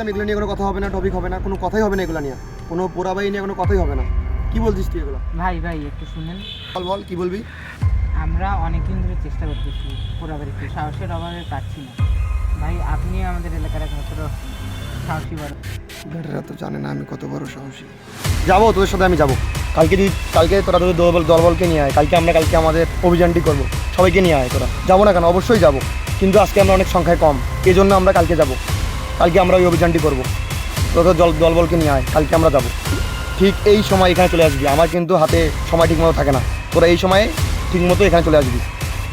বলেছিলাম এগুলো নিয়ে কোনো কথা হবে না, টপিক হবে না, কোনো কথাই হবে না এগুলো নিয়ে, কোনো পোড়াবাড়ি নিয়ে কোনো কথাই হবে না। কি বলছিস তুই এগুলো? ভাই ভাই একটু শুনেন। বল বল, কি বলবি? আমরা অনেকদিন ধরে চেষ্টা করতেছি পোড়াবাড়িতে, সাহসের অভাবে পাচ্ছি না। ভাই আপনি আমাদের এলাকার একমাত্র সাহসী বড়। বেটারা তো জানে না আমি কত বড় সাহসী। যাবো তোদের সাথে, আমি যাবো কালকে তোরা তোদের দলবলকে নিয়ে আয়। কালকে আমাদের অভিযানটি করবো, সবাইকে নিয়ে আয় তোরা। যাবো না কেন, অবশ্যই যাবো, কিন্তু আজকে আমরা অনেক সংখ্যায় কম, এই জন্য আমরা কালকে যাবো। কালকে আমরা ওই অভিযানটি করবো, তোদের দলবলকে নিয়ে আয়, কালকে আমরা যাবো। ঠিক এই সময় এখানে চলে আসবি, আমার কিন্তু হাতে সময় ঠিকমতো থাকে না, তোরা এই সময়ে ঠিকমতো এখানে চলে আসবি।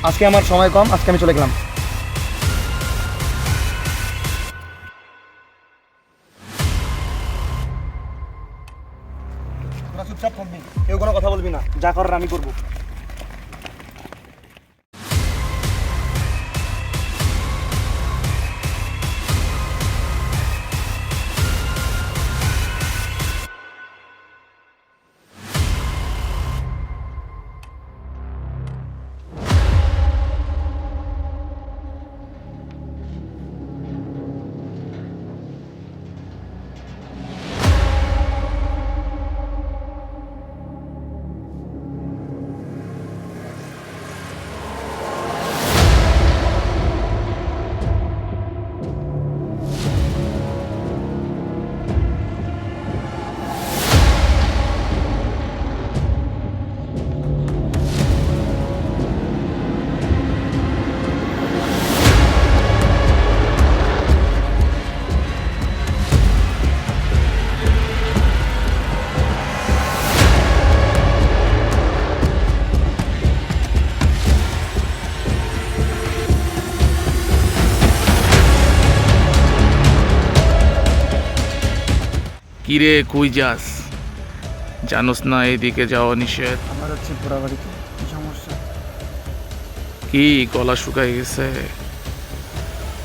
আজকে আমার সময় কম, আজকে আমি চলে গেলাম। তোরা চুপচাপ থাকবি, কেউ কোনো কথা বলবি না, যা করার আমি করবো। কিরে কই যাস? জানোস না এদিকে যাওয়া নিষেধ? আমার হচ্ছে পোড়াবাড়িতে, কি সমস্যা? কি গলা শুকাই গেছে?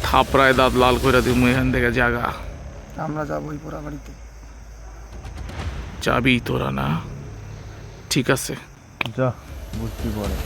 থাপড়ায় দাঁত লাল করে দিমু এখান থেকে জাগা। আমরা যাবো ওই পোড়াবাড়িতে। যাবি তোরা না? ঠিক আছে, যা বুঝতে পারে।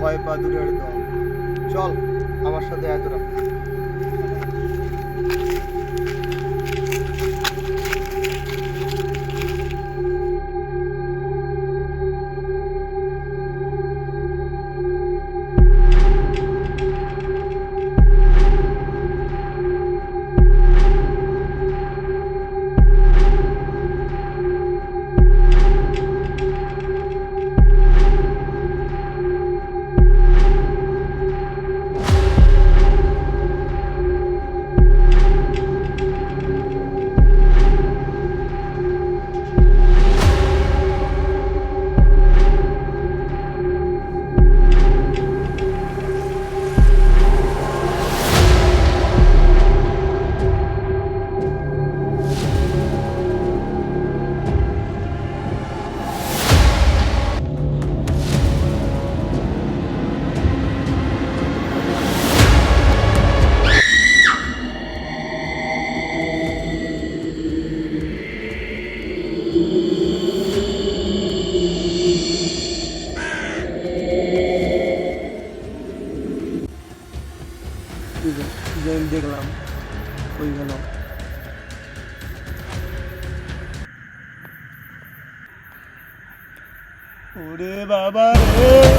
ভয় পা দূরে দল, চল আমার সাথে আয় তোরা। দেখলাম কই গেল? ওরে বাবা রে!